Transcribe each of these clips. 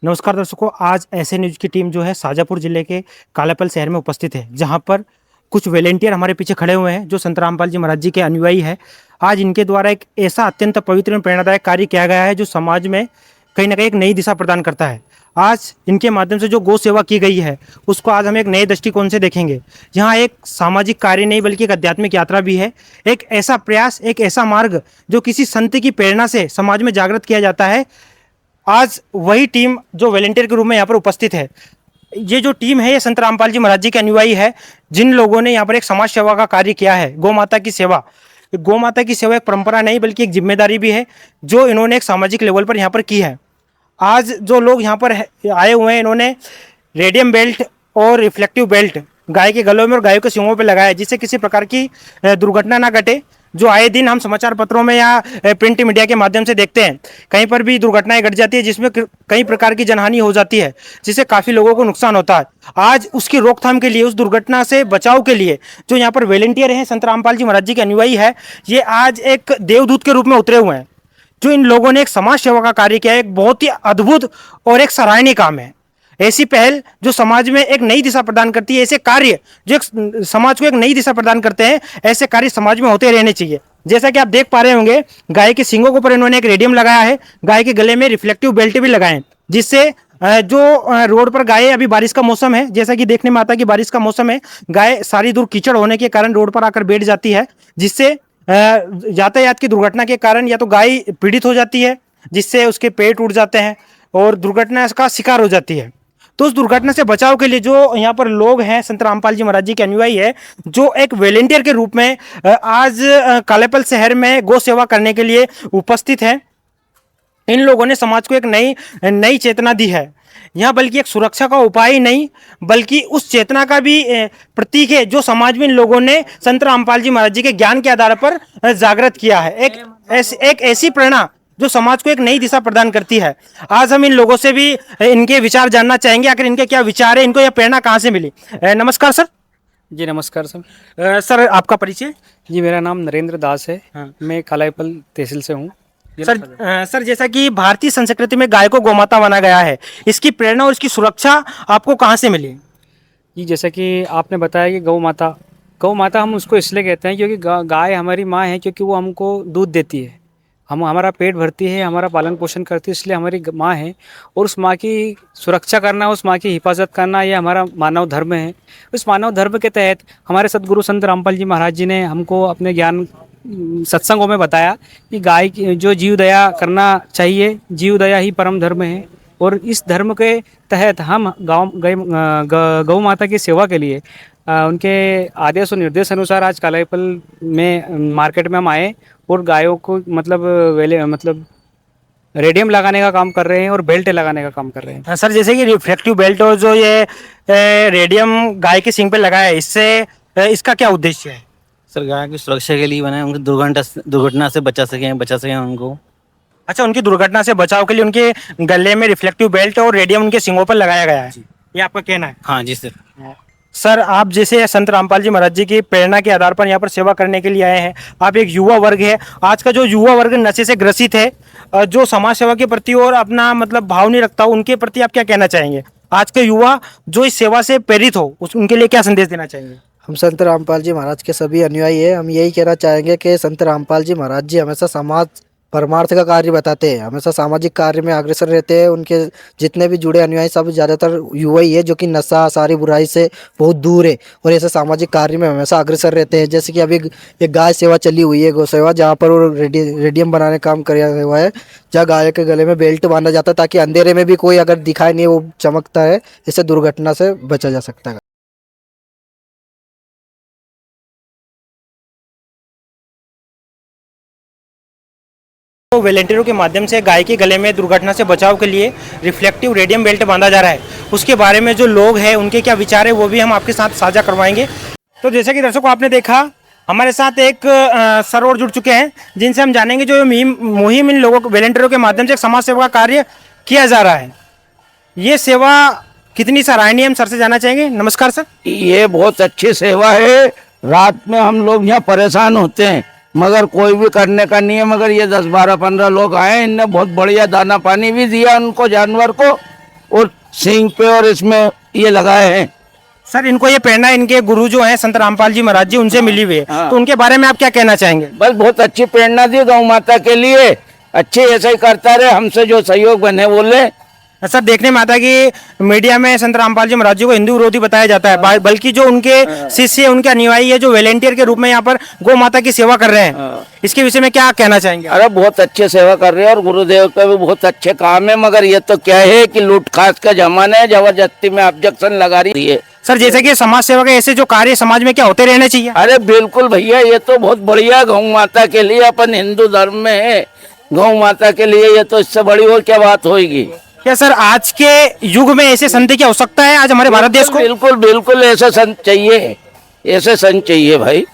नमस्कार दर्शकों, आज ऐसे न्यूज़ की टीम जो है शाजापुर जिले के कालापल शहर में उपस्थित है, जहां पर कुछ वॉलंटियर हमारे पीछे खड़े हुए हैं जो संत रामपाल जी महाराज जी के अनुयायी है। आज इनके द्वारा एक ऐसा अत्यंत पवित्र एवं प्रेरणादायक कार्य किया गया है जो समाज में कहीं न कहीं एक नई दिशा प्रदान करता है। आज इनके माध्यम से जो गौ सेवा की गई है, उसको आज हम एक नए दृष्टिकोण से देखेंगे। यहाँ एक सामाजिक कार्य नहीं बल्कि एक आध्यात्मिक यात्रा भी है। एक ऐसा प्रयास, एक ऐसा मार्ग जो किसी संत की प्रेरणा से समाज में जागृत किया जाता है। आज वही टीम जो वॉलंटियर के रूप में यहाँ पर उपस्थित है, ये जो टीम है ये संत रामपाल जी महाराज जी के अनुयायी है, जिन लोगों ने यहाँ पर एक समाज सेवा का कार्य किया है। गौ माता की सेवा, गौ माता की सेवा एक परंपरा नहीं बल्कि एक जिम्मेदारी भी है जो इन्होंने एक सामाजिक लेवल पर यहाँ पर की है। आज जो लोग यहाँ पर आए हुए हैं, इन्होंने रेडियम बेल्ट और रिफ्लेक्टिव बेल्ट गाय के गलों में और गायों के सींगों पर लगाया है, जिससे किसी प्रकार की दुर्घटना ना घटे। जो आए दिन हम समाचार पत्रों में या प्रिंट मीडिया के माध्यम से देखते हैं, कहीं पर भी दुर्घटनाएं घट जाती है जिसमें कई प्रकार की जनहानि हो जाती है, जिससे काफ़ी लोगों को नुकसान होता है। आज उसकी रोकथाम के लिए, उस दुर्घटना से बचाव के लिए जो यहाँ पर वॉलंटियर हैं, संत रामपाल जी महाराज जी के अनुयायी है, ये आज एक देवदूत के रूप में उतरे हुए हैं। जो इन लोगों ने एक समाज सेवा का कार्य किया है, एक बहुत ही अद्भुत और एक सराहनीय काम है। ऐसी पहल जो समाज में एक नई दिशा प्रदान करती है, ऐसे कार्य जो एक समाज को एक नई दिशा प्रदान करते हैं, ऐसे कार्य समाज में होते रहने चाहिए। जैसा कि आप देख पा रहे होंगे, गाय के सींगों के ऊपर इन्होंने एक रेडियम लगाया है, गाय के गले में रिफ्लेक्टिव बेल्ट भी लगाए हैं, जिससे जो रोड पर गाय, अभी बारिश का मौसम है, जैसा कि देखने में आता है कि बारिश का मौसम है, गाय सारी दूर कीचड़ होने के कारण रोड पर आकर बैठ जाती है, जिससे यातायात की दुर्घटना के कारण या तो गाय पीड़ित हो जाती है, जिससे उसके पेट टूट जाते हैं और दुर्घटना का शिकार हो जाती है। तो उस दुर्घटना से बचाव के लिए जो यहाँ पर लोग हैं, संत रामपाल जी महाराज जी के अनुयायी है, जो एक वॉलंटियर के रूप में आज कालेपल शहर में गौ सेवा करने के लिए उपस्थित है। इन लोगों ने समाज को एक नई चेतना दी है। यह बल्कि एक सुरक्षा का उपाय ही नहीं बल्कि उस चेतना का भी प्रतीक है जो समाज में इन लोगों ने संत रामपाल जी महाराज जी के ज्ञान के आधार पर जागृत किया है। एक ऐसी प्रेरणा जो समाज को एक नई दिशा प्रदान करती है। आज हम इन लोगों से भी इनके विचार जानना चाहेंगे, आखिर इनके क्या विचार है, इनको यह प्रेरणा कहाँ से मिली। नमस्कार सर। जी नमस्कार सर। सर आपका परिचय। जी मेरा नाम नरेंद्र दास है। हाँ। मैं कालाईपल तहसील से हूँ। सर जैसा कि भारतीय संस्कृति में गाय को गोमाता माना गया है, इसकी प्रेरणा और इसकी सुरक्षा आपको कहाँ से मिली। जी जैसा कि आपने बताया कि गौ माता हम उसको इसलिए कहते हैं क्योंकि गाय हमारी माँ है, क्योंकि वो हमको दूध देती है, हमारा पेट भरती है, हमारा पालन पोषण करती है, इसलिए हमारी माँ है। और उस माँ की सुरक्षा करना, उस माँ की हिफाजत करना, ये हमारा मानव धर्म है। उस मानव धर्म के तहत हमारे सदगुरु संत रामपाल जी महाराज जी ने हमको अपने ज्ञान सत्संगों में बताया कि गाय की जो जीव दया करना चाहिए, जीव दया ही परम धर्म है। और इस धर्म के तहत हम गौ माता की सेवा के लिए उनके आदेश और निर्देश अनुसार आज कालाईपल में मार्केट में हम आए और गायों को मतलब रेडियम लगाने का काम कर रहे हैं और बेल्ट लगाने का काम कर रहे हैं। सर जैसे कि रिफ्लेक्टिव बेल्ट और जो ये रेडियम गाय के सींग पे लगाया है, इससे इसका क्या उद्देश्य है। सर गाय की सुरक्षा के लिए बनाए, उनको दुर्घटना से बचा सकें उनको। अच्छा, उनकी दुर्घटना से बचाव के लिए उनके गले में रिफ्लेक्टिव बेल्ट और रेडियम उनके सींगों पर लगाया गया है, ये आपका कहना है। हाँ जी सर। सर आप जैसे संत रामपाल जी महाराज जी की प्रेरणा के आधार पर यहाँ पर सेवा करने के लिए आए हैं। आप एक युवा वर्ग है, आज का जो युवा वर्ग नशे से ग्रसित है, जो समाज सेवा के प्रति और अपना मतलब भाव नहीं रखता, उनके प्रति आप क्या कहना चाहेंगे। आज के युवा जो इस सेवा से प्रेरित हो, उनके लिए क्या संदेश देना चाहेंगे। हम संत रामपाल जी महाराज के सभी अनुयायी हैं। हम यही कहना चाहेंगे कि संत रामपाल जी महाराज जी हमेशा समाज परमार्थ का कार्य बताते हैं, हमेशा सामाजिक कार्य में अग्रसर रहते हैं। उनके जितने भी जुड़े अनुयायी सब ज़्यादातर युवा ही है, जो कि नशा सारी बुराई से बहुत दूर है और ऐसे सामाजिक कार्य में हमेशा अग्रसर रहते हैं। जैसे कि अभी एक गाय सेवा चली हुई है, गौ सेवा, जहाँ पर वो रेडियम बनाने का काम किया हुआ है, जहाँ गाय के गले में बेल्ट बांधा जाता है ताकि अंधेरे में भी कोई अगर दिखाई नहीं वो चमकता है, इससे दुर्घटना से बचा जा सकता है। तो वॉलंटियरों के माध्यम से गाय के गले में दुर्घटना से बचाव के लिए रिफ्लेक्टिव रेडियम बेल्ट बांधा जा रहा है, उसके बारे में जो लोग हैं उनके क्या विचार है वो भी हम आपके साथ साझा करवाएंगे। तो जैसे कि दर्शकों आपने देखा, हमारे साथ एक सर और जुड़ चुके हैं जिनसे हम जानेंगे जो मुहिम इन लोगों वॉलंटियरों के माध्यम से एक समाज सेवा का कार्य किया जा रहा है, ये सेवा कितनी सराहनीय, हम सर से जानना चाहेंगे। नमस्कार सर। ये बहुत अच्छी सेवा है। रात में हम लोग यहाँ परेशान होते हैं मगर कोई भी करने का नहीं है, मगर ये 10, 12, 15 लोग आए, इनने बहुत बढ़िया दाना पानी भी दिया उनको, जानवर को, और सींग पे और इसमें ये लगाए हैं। सर इनको ये प्रेरणा इनके गुरु जो हैं संत रामपाल जी महाराज जी उनसे मिली हुई है, हाँ। तो उनके बारे में आप क्या कहना चाहेंगे? बस बहुत अच्छी प्रेरणा दी गौ माता के लिए, अच्छे ऐसे ही करता रहे, हमसे जो सहयोग बने बोले। सर देखने में आता है कि मीडिया में संत रामपाल जी महाराज जी को हिंदू विरोधी बताया जाता है, बल्कि जो उनके शिष्य उनके अनुयायी है जो वॉलेंटियर के रूप में यहाँ पर गौ माता की सेवा कर रहे हैं, इसके विषय में क्या कहना चाहेंगे? अरे बहुत अच्छे सेवा कर रहे हैं और गुरुदेव का भी बहुत अच्छे काम है, मगर ये तो क्या है कि लूट खास का जमाना है, जबरदस्ती में ऑब्जेक्शन लगा रही है। सर जैसे कि समाज सेवा के ऐसे जो कार्य समाज में क्या होते रहने चाहिए? अरे बिल्कुल भैया, ये तो बहुत बढ़िया गौ माता के लिए, अपन हिंदू धर्म में है, गौ माता के लिए ये तो इससे बड़ी और क्या बात होगी। क्या सर आज के युग में ऐसे संत की आवश्यकता है आज हमारे भारत देश को? बिल्कुल बिल्कुल ऐसे संत चाहिए, ऐसे संत चाहिए भाई।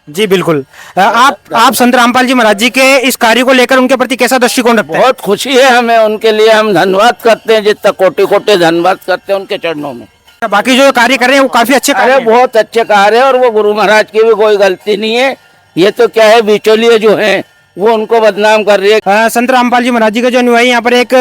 जी बिल्कुल। आप संत रामपाल जी महाराज जी के इस कार्य को लेकर उनके प्रति कैसा दृष्टिकोण रखते हैं? बहुत खुशी है हमें उनके लिए, हम धन्यवाद करते हैं, जितना कोटि कोटि धन्यवाद करते हैं उनके चरणों में। बाकी जो कार्य कर रहे हैं वो काफी अच्छे कार्य अरे हैं। बहुत अच्छे कार्य है और वो गुरु महाराज की भी कोई गलती नहीं है, ये तो क्या है बिचौलिए जो हैं वो उनको बदनाम कर रही है। संत रामपाल जी महाराज जी के जो अनुयायी यहाँ पर एक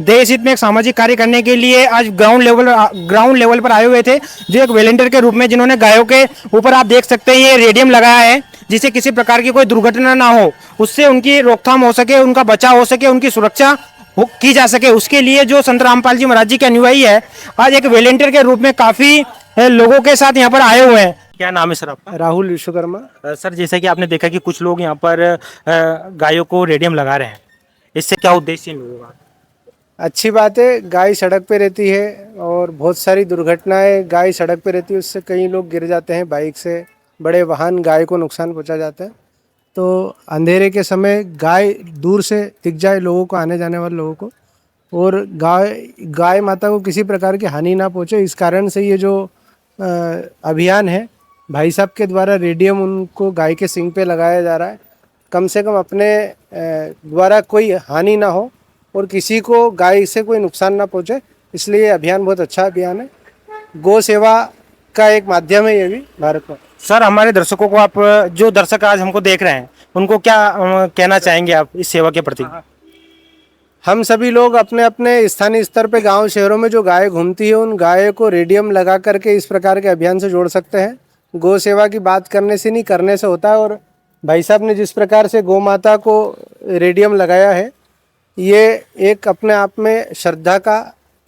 देश हित में एक सामाजिक कार्य करने के लिए आज ग्राउंड लेवल पर आए हुए थे, जो एक वॉलेंटियर के रूप में जिन्होंने गायों के ऊपर आप देख सकते हैं ये रेडियम लगाया है, जिससे किसी प्रकार की कोई दुर्घटना ना हो, उससे उनकी रोकथाम हो सके, उनका बचाव हो सके, उनकी सुरक्षा की जा सके, उसके लिए जो संत रामपाल जी महाराज जी के अनुयायी है आज एक वॉलेंटियर के रूप में काफी लोगों के साथ यहाँ पर आए हुए हैं। क्या नाम है सर आपका? राहुल विश्वकर्मा। सर जैसा कि आपने देखा कि कुछ लोग यहाँ पर गायों को रेडियम लगा रहे हैं, इससे क्या उद्देश्य है लोगों का? अच्छी बात है, गाय सड़क पे रहती है और बहुत सारी दुर्घटनाएं गाय सड़क पे रहती है, उससे कई लोग गिर जाते हैं बाइक से, बड़े वाहन गाय को नुकसान पहुंचा जाता है। तो अंधेरे के समय गाय दूर से दिख जाए लोगों को, आने जाने वाले लोगों को, और गाय माता को किसी प्रकार की हानि ना पहुंचे, इस कारण से ये जो अभियान है भाई साहब के द्वारा रेडियम उनको गाय के सींग पे लगाया जा रहा है, कम से कम अपने द्वारा कोई हानि ना हो और किसी को गाय से कोई नुकसान ना पहुंचे, इसलिए ये अभियान बहुत अच्छा अभियान है। गौ सेवा का एक माध्यम है ये भी भारत में। सर हमारे दर्शकों को आप जो दर्शक आज हमको देख रहे हैं उनको क्या कहना चाहेंगे आप इस सेवा के प्रति? हम सभी लोग अपने अपने स्थानीय स्तर पे गांव शहरों में जो गाय घूमती है उन गायों को रेडियम लगा करके इस प्रकार के अभियान से जोड़ सकते हैं। गौ सेवा की बात करने से नहीं, करने से होता है, और भाई साहब ने जिस प्रकार से गौ माता को रेडियम लगाया है ये एक अपने आप में श्रद्धा का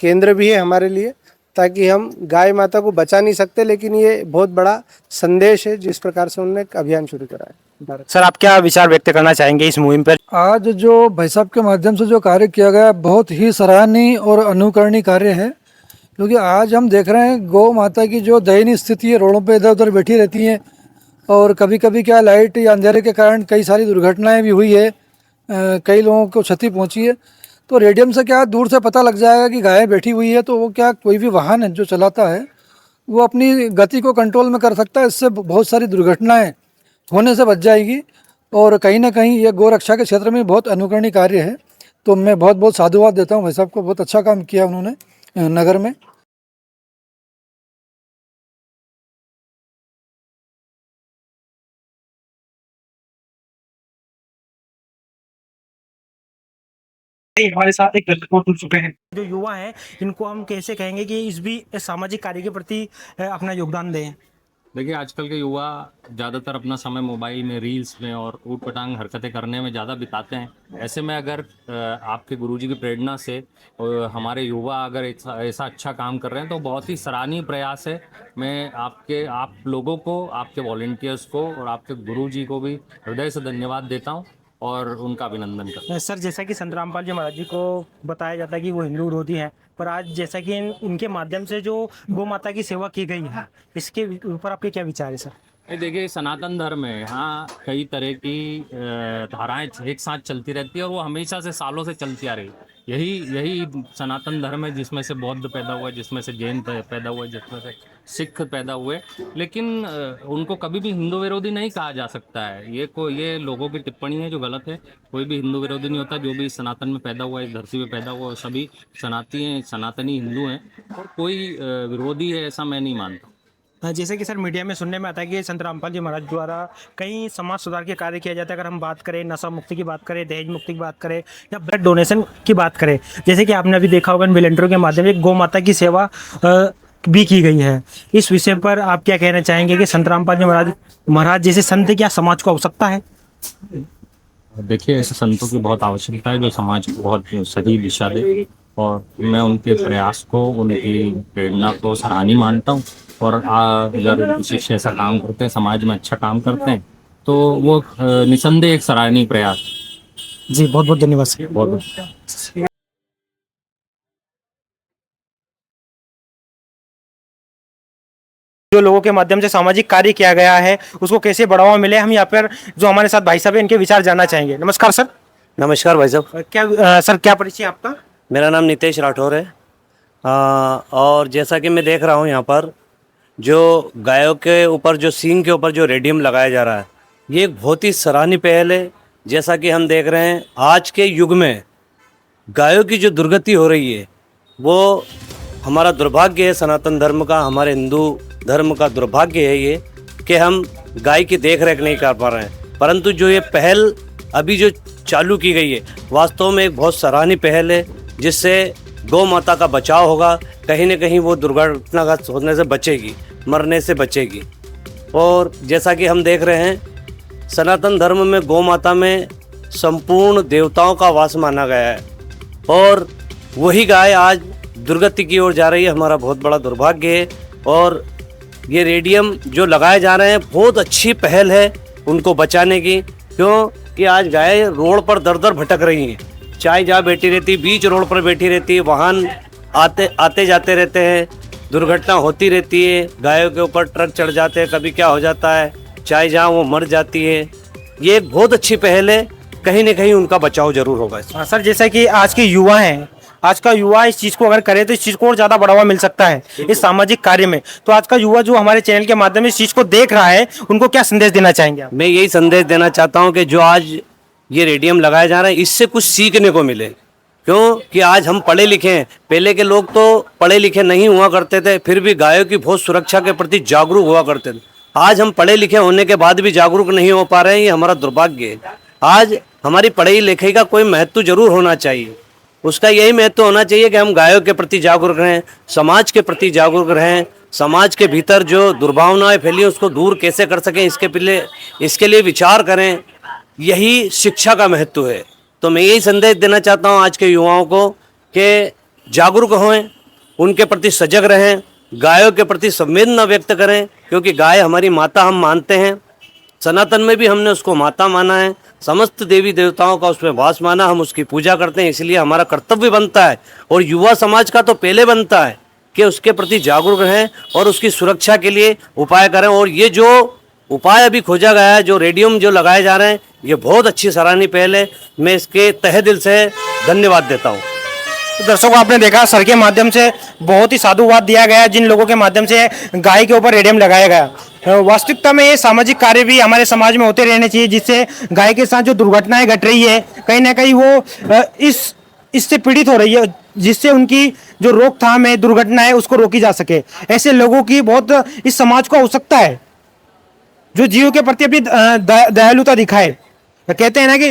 केंद्र भी है हमारे लिए, ताकि हम गाय माता को बचा नहीं सकते, लेकिन ये बहुत बड़ा संदेश है जिस प्रकार से उन्होंने एक अभियान शुरू करा है। सर आप क्या विचार व्यक्त करना चाहेंगे इस मुहिम पर? आज जो भाई साहब के माध्यम से जो कार्य किया गया बहुत ही सराहनीय और अनुकरणीय कार्य है, क्योंकि आज हम देख रहे हैं गौ माता की जो दयनीय स्थिति है, रोडों पे इधर उधर बैठी रहती हैं और कभी कभी क्या लाइट या अंधेरे के कारण कई सारी दुर्घटनाएं भी हुई है, कई लोगों को क्षति पहुंची है। तो रेडियम से क्या दूर से पता लग जाएगा कि गाय बैठी हुई है, तो वो क्या कोई भी वाहन है जो चलाता है वो अपनी गति को कंट्रोल में कर सकता है, इससे बहुत सारी दुर्घटनाएं होने से बच जाएगी। और कहीं ना कहीं ये गौ रक्षा के क्षेत्र में बहुत अनुकरणीय कार्य है, तो मैं बहुत बहुत साधुवाद देता हूँ भाई साहब को, बहुत अच्छा काम किया उन्होंने नगर में। हमारे साथ एक दर्शक जुड़ चुके हैं, जो युवा हैं इनको हम कैसे कहेंगे कि इस भी सामाजिक कार्य के प्रति अपना योगदान दें? देखिए आजकल के युवा ज़्यादातर अपना समय मोबाइल में, रील्स में और ऊट पटांग हरकतें करने में ज़्यादा बिताते हैं। ऐसे में अगर आपके गुरुजी की प्रेरणा से हमारे युवा अगर ऐसा अच्छा काम कर रहे हैं तो बहुत ही सराहनीय प्रयास है। मैं आप लोगों को, आपके वॉलंटियर्स को और आपके गुरुजी को भी हृदय से धन्यवाद देता हूँ और उनका अभिनंदन करता हूँ। सर जैसा कि संत रामपाल जी महाराज जी को बताया जाता है कि वो हिंदू विरोधी हैं, पर आज जैसा कि इनके माध्यम से जो गौ माता की सेवा की गई है, इसके ऊपर आपके क्या विचार है सर? देखिए सनातन धर्म में यहाँ कई तरह की धाराएं एक साथ चलती रहती है और वो हमेशा से सालों से चलती आ रही है। यही सनातन धर्म है जिसमें से बौद्ध पैदा हुआ है, जिसमें से जैन पैदा हुए, जिसमें से सिख पैदा हुए, लेकिन उनको कभी भी हिंदू विरोधी नहीं कहा जा सकता है। ये लोगों की टिप्पणी है जो गलत है। कोई भी हिंदू विरोधी नहीं होता। जो भी सनातन में पैदा हुआ है, धरती में पैदा हुआ है, सभी सनातनी हिंदू हैं और कोई विरोधी है ऐसा मैं नहीं मानता। जैसे कि सर मीडिया में सुनने में आता है कि संत रामपाल जी महाराज द्वारा कई समाज सुधार के कार्य किया जाता है। अगर हम बात करें नशा मुक्ति की बात करें, दहेज मुक्ति की बात करें या ब्लड डोनेशन की बात करें, जैसे कि आपने अभी देखा होगा इन वॉलंटियरों के माध्यम से गौ माता की सेवा भी की गई है। इस विषय पर आप क्या कहना चाहेंगे कि संत रामपाल जी महाराज जैसे संत क्या समाज को आवश्यकता है? देखिए, ऐसे संतों की बहुत आवश्यकता है जो समाज को बहुत सही दिशा दे, और मैं उनके प्रयास को, उनकी प्रेरणा को सराहनीय मानता हूँ। और अगर विशेष ऐसा काम करते हैं, समाज में अच्छा काम करते हैं, तो वो निसंदेह एक सराहनीय प्रयास। जी बहुत बहुत धन्यवाद सर। बहुत जो लोगों के माध्यम से सामाजिक कार्य किया गया है उसको कैसे बढ़ावा मिले, हम यहाँ पर जो हमारे साथ भाई साहब हैं इनके विचार जानना चाहेंगे। नमस्कार सर। नमस्कार भाई साहब, क्या सर क्या परिचय है आपका? मेरा नाम नितेश राठौर है। और जैसा कि मैं देख रहा हूँ यहाँ पर जो गायों के ऊपर, जो सींग के ऊपर जो रेडियम लगाया जा रहा है, ये एक बहुत ही सराहनीय पहल है। जैसा कि हम देख रहे हैं आज के युग में गायों की जो दुर्गति हो रही है वो हमारा दुर्भाग्य है, सनातन धर्म का, हमारे हिंदू धर्म का दुर्भाग्य है ये कि हम गाय की देख रेख नहीं कर पा रहे हैं। परंतु जो ये पहल अभी जो चालू की गई है वास्तव में एक बहुत सराहनीय पहल है, जिससे गौ माता का बचाव होगा, कहीं न कहीं वो दुर्घटना का होने से बचेगी, मरने से बचेगी। और जैसा कि हम देख रहे हैं सनातन धर्म में गौ माता में संपूर्ण देवताओं का वास माना गया है, और वही गाय आज दुर्गति की ओर जा रही है। हमारा बहुत बड़ा दुर्भाग्य है। और ये रेडियम जो लगाए जा रहे हैं बहुत अच्छी पहल है उनको बचाने की, क्यों कि आज गाय रोड पर दर दर भटक रही हैं, चाय जहाँ बैठी रहती, बीच रोड पर बैठी रहती है, वाहन आते जाते रहते हैं, दुर्घटना होती रहती है, गायों के ऊपर ट्रक चढ़ जाते हैं, कभी क्या हो जाता है, चाय जहाँ वो मर जाती है। ये एक बहुत अच्छी पहल है, कहीं न कहीं उनका बचाव जरूर होगा। सर जैसा कि आज के युवा हैं, आज का युवा इस चीज को अगर करे तो इस चीज को और ज्यादा बढ़ावा मिल सकता है इस सामाजिक कार्य में। तो आज का युवा जो हमारे चैनल के माध्यम से इस चीज को देख रहा है उनको क्या संदेश देना चाहेंगे आप? मैं यही संदेश देना चाहता हूं कि जो आज ये रेडियम लगाए जा रहे हैं इससे कुछ सीखने को मिले, क्यों कि आज हम पढ़े लिखे हैं। पहले के लोग तो पढ़े लिखे नहीं हुआ करते थे, फिर भी गायों की बहुत सुरक्षा के प्रति जागरूक हुआ करते थे। आज हम पढ़े लिखे होने के बाद भी जागरूक नहीं हो पा रहे हैं, ये हमारा दुर्भाग्य है। आज हमारी पढ़ाई लिखाई का कोई महत्व जरूर होना चाहिए, उसका यही महत्व होना चाहिए कि हम गायों के प्रति जागरूक रहें, समाज के प्रति जागरूक रहें, समाज के भीतर जो दुर्भावनाएं फैली हैं उसको दूर कैसे कर सकें इसके लिए विचार करें। यही शिक्षा का महत्व है। तो मैं यही संदेश देना चाहता हूं आज के युवाओं को कि जागरूक हों, उनके प्रति सजग रहें, गायों के प्रति संवेदना व्यक्त करें, क्योंकि गाय हमारी माता हम मानते हैं। सनातन में भी हमने उसको माता माना है, समस्त देवी देवताओं का उसमें वास माना, हम उसकी पूजा करते हैं। इसलिए हमारा कर्तव्य बनता है, और युवा समाज का तो पहले बनता है कि उसके प्रति जागरूक रहें और उसकी सुरक्षा के लिए उपाय करें। और ये जो उपाय अभी खोजा गया है, जो रेडियम जो लगाए जा रहे हैं, ये बहुत अच्छी सराहनीय पहल है। मैं इसके तहे दिल से धन्यवाद देता हूँ। तो दर्शकों आपने देखा सर के माध्यम से बहुत ही साधुवाद दिया गया, जिन लोगों के माध्यम से गाय के ऊपर रेडियम लगाया गया। वास्तविकता में ये सामाजिक कार्य भी हमारे समाज में होते रहने चाहिए, जिससे गाय के साथ जो दुर्घटनाएं घट रही है कहीं ना कहीं वो इससे पीड़ित हो रही है, जिससे उनकी जो रोकथाम है, दुर्घटना है, उसको रोकी जा सके। ऐसे लोगों की बहुत इस समाज को आवश्यकता है जो जीव के प्रति अपनी दयालुता दिखाए। कहते हैं ना कि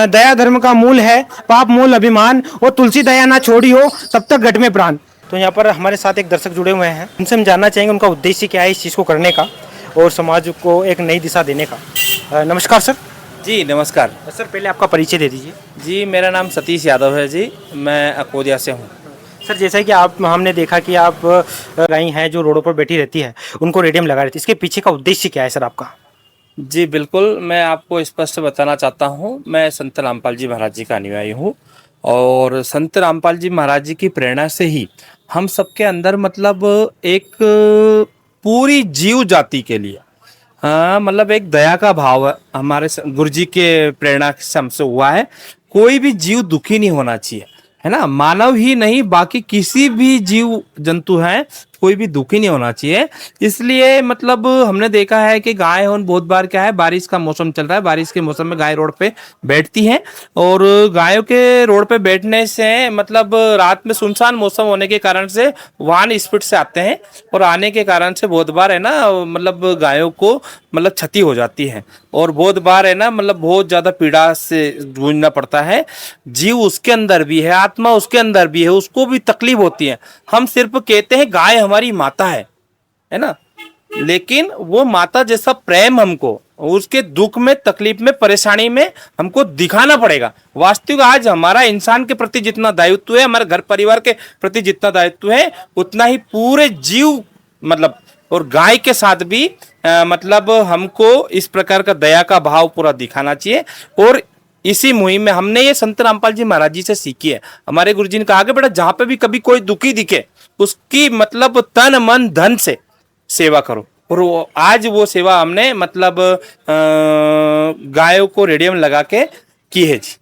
दया धर्म का मूल है, पाप मूल अभिमान, और तुलसी दया ना छोड़ी हो तब तक घट में प्राण। तो यहाँ पर हमारे साथ एक दर्शक जुड़े हुए हैं, उनसे हम जानना चाहेंगे उनका उद्देश्य क्या है इस चीज़ को करने का और समाज को एक नई दिशा देने का। नमस्कार सर। जी नमस्कार सर, पहले आपका परिचय दे दीजिए। जी, मेरा नाम सतीश यादव है जी, मैं अकोदिया से हूँ। सर, जैसा कि हमने देखा कि आप गाय हैं जो रोडों पर बैठी रहती है, उनको रेडियम लगा रहती है, इसके पीछे का उद्देश्य क्या है सर आपका? जी बिल्कुल, मैं आपको स्पष्ट बताना चाहता हूँ। मैं संत रामपाल जी महाराज जी का अनुयायी हूँ, और संत रामपाल जी महाराज जी की प्रेरणा से ही हम सबके अंदर मतलब एक पूरी जीव जाति के लिए मतलब एक दया का भाव हमारे गुरु जी के प्रेरणा से हमसे हुआ है। कोई भी जीव दुखी नहीं होना चाहिए, है ना। मानव ही नहीं, बाकी किसी भी जीव जंतु हैं, कोई भी दुखी नहीं होना चाहिए। इसलिए मतलब हमने देखा है कि गाय बहुत बार क्या है, बारिश का मौसम चल रहा है, बारिश के मौसम में गाय रोड पे बैठती हैं और गायों के रोड पे बैठने से मतलब रात में सुनसान मौसम होने के कारण से वाहन स्पीड से आते हैं और आने के कारण से बहुत बार है ना मतलब गायों को मतलब क्षति हो जाती है और बहुत बार है ना मतलब बहुत ज्यादा पीड़ा से जूझना पड़ता है। जीव उसके अंदर भी है, आत्मा उसके अंदर भी है, उसको भी तकलीफ होती है। हम सिर्फ कहते हैं गाय हमारी माता है ना, लेकिन वो माता जैसा प्रेम हमको उसके दुख में, तकलीफ में, परेशानी में हमको दिखाना पड़ेगा। वास्तविक आज हमारा इंसान के प्रति जितना दायित्व है, हमारे घर परिवार के प्रति जितना दायित्व है, उतना ही पूरे जीव मतलब और गाय के साथ भी मतलब हमको इस प्रकार का दया का भाव पूरा दिखाना चाहिए। और इसी मुहिम में हमने ये संत रामपाल जी महाराज जी से सीखी है। हमारे गुरुजी ने कहा कि बेटा जहां पे भी कभी कोई दुखी दिखे उसकी मतलब तन मन धन से सेवा करो। और आज वो सेवा हमने मतलब गायों को रेडियम लगा के की है जी।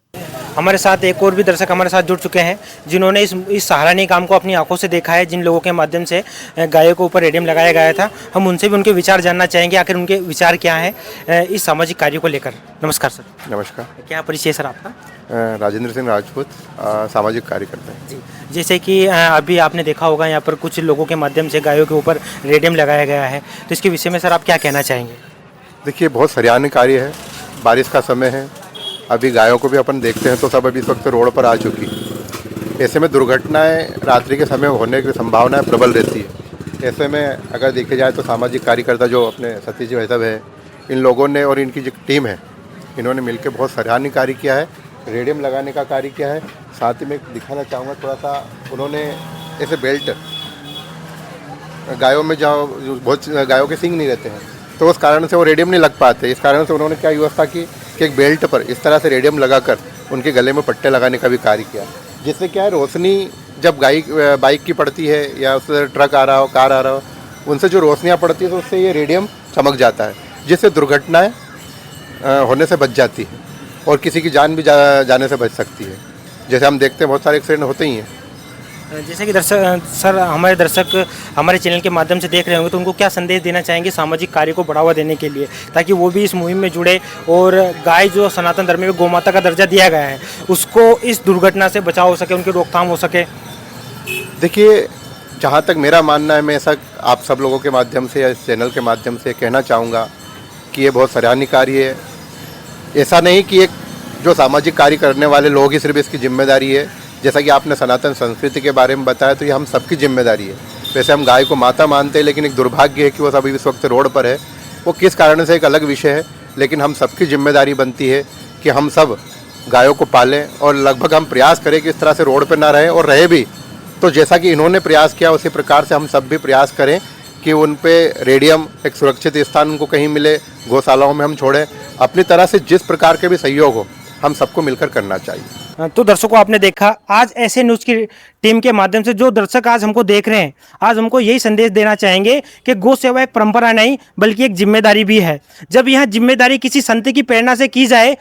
हमारे साथ एक और भी दर्शक हमारे साथ जुड़ चुके हैं जिन्होंने इस सराहनीय काम को अपनी आंखों से देखा है, जिन लोगों के माध्यम से गायों के ऊपर रेडियम लगाया गया था। हम उनसे भी उनके विचार जानना चाहेंगे, आखिर उनके विचार क्या हैं इस सामाजिक कार्य को लेकर। नमस्कार सर। नमस्कार। क्या परिचय सर आपका? राजेंद्र सिंह राजपूत, सामाजिक कार्यकर्ता है जी। जैसे कि अभी आपने देखा होगा यहाँ पर कुछ लोगों के माध्यम से गायों के ऊपर रेडियम लगाया गया है, तो इसके विषय में सर आप क्या कहना चाहेंगे? देखिए, बहुत सराहनीय कार्य है। बारिश का समय है, अभी गायों को भी अपन देखते हैं तो सब अभी इस वक्त रोड पर आ चुकी। ऐसे में दुर्घटनाएं रात्रि के समय होने की संभावनाएं प्रबल रहती है। ऐसे में अगर देखे जाए तो सामाजिक कार्यकर्ता जो अपने सतीश जी भाई साहब है, इन लोगों ने और इनकी जो टीम है, इन्होंने मिलकर बहुत सराहनीय कार्य किया है, रेडियम लगाने का कार्य किया है। साथ ही मैं दिखाना चाहूँगा थोड़ा सा, उन्होंने ऐसे बेल्ट गायों में जो बहुत गायों के सींग नहीं रहते हैं तो उस कारण से वो रेडियम नहीं लग पाते। इस कारण से उन्होंने क्या व्यवस्था की कि एक बेल्ट पर इस तरह से रेडियम लगाकर उनके गले में पट्टे लगाने का भी कार्य किया, जिससे क्या है रोशनी जब बाइक की पड़ती है या उससे ट्रक आ रहा हो, कार आ रहा हो, उनसे जो रोशनियाँ पड़ती है तो उससे ये रेडियम चमक जाता है, जिससे दुर्घटनाएं होने से बच जाती है और किसी की जान भी जाने से बच सकती है। जैसे हम देखते हैं बहुत सारे एक्सीडेंट होते ही हैं। जैसे कि हमारे दर्शक हमारे चैनल के माध्यम से देख रहे होंगे, तो उनको क्या संदेश देना चाहेंगे सामाजिक कार्य को बढ़ावा देने के लिए, ताकि वो भी इस मुहिम में जुड़े और गाय जो सनातन धर्म में गौ माता का दर्जा दिया गया है उसको इस दुर्घटना से बचाव हो सके, उनकी रोकथाम हो सके? देखिए, जहाँ तक मेरा मानना है, मैं ऐसा आप सब लोगों के माध्यम से या इस चैनल के माध्यम से कहना चाहूँगा कि ये बहुत सराहनीय कार्य है। ऐसा नहीं कि एक जो सामाजिक कार्य करने वाले लोग ही सिर्फ इसकी जिम्मेदारी है। जैसा कि आपने सनातन संस्कृति के बारे में बताया, तो ये हम सबकी जिम्मेदारी है। वैसे हम गाय को माता मानते हैं, लेकिन एक दुर्भाग्य है कि वो सभी इस वक्त रोड पर है। वो किस कारण से एक अलग विषय है, लेकिन हम सबकी जिम्मेदारी बनती है कि हम सब गायों को पालें और लगभग हम प्रयास करें कि इस तरह से रोड पर ना रहें, और रहे भी तो जैसा कि इन्होंने प्रयास किया उसी प्रकार से हम सब भी प्रयास करें कि उन पे रेडियम एक सुरक्षित स्थान उनको कहीं मिले, गौशालाओं में हम छोड़ें। अपनी तरह से जिस प्रकार के भी सहयोग हो, हम सबको मिलकर करना चाहिए। तो दर्शकों, आपने देखा आज ऐसे न्यूज़ की टीम के माध्यम से जो दर्शक आज हमको देख रहे हैं, आज हमको यही संदेश देना चाहेंगे कि गौ सेवा एक परंपरा नहीं बल्कि एक जिम्मेदारी भी है। जब यह जिम्मेदारी किसी संत की प्रेरणा से की जाए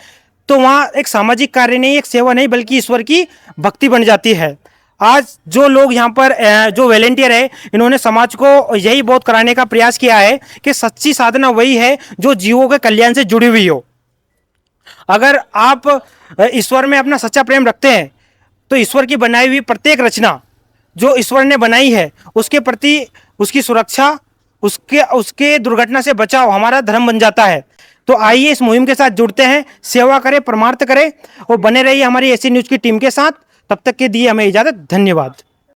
तो वहाँ एक सामाजिक कार्य नहीं, एक सेवा नहीं, बल्कि ईश्वर की भक्ति बन जाती है। आज जो लोग यहाँ पर जो वॉलेंटियर है, इन्होंने समाज को यही बोध कराने का प्रयास किया है कि सच्ची साधना वही है जो जीवों के कल्याण से जुड़ी हुई हो। अगर आप ईश्वर में अपना सच्चा प्रेम रखते हैं तो ईश्वर की बनाई हुई प्रत्येक रचना जो ईश्वर ने बनाई है उसके प्रति उसकी सुरक्षा, उसके दुर्घटना से बचाव हमारा धर्म बन जाता है। तो आइए इस मुहिम के साथ जुड़ते हैं, सेवा करें, परमार्थ करें और बने रहिए हमारी ऐसी न्यूज़ की टीम के साथ। तब तक के दिए हमें इजाज़त। धन्यवाद।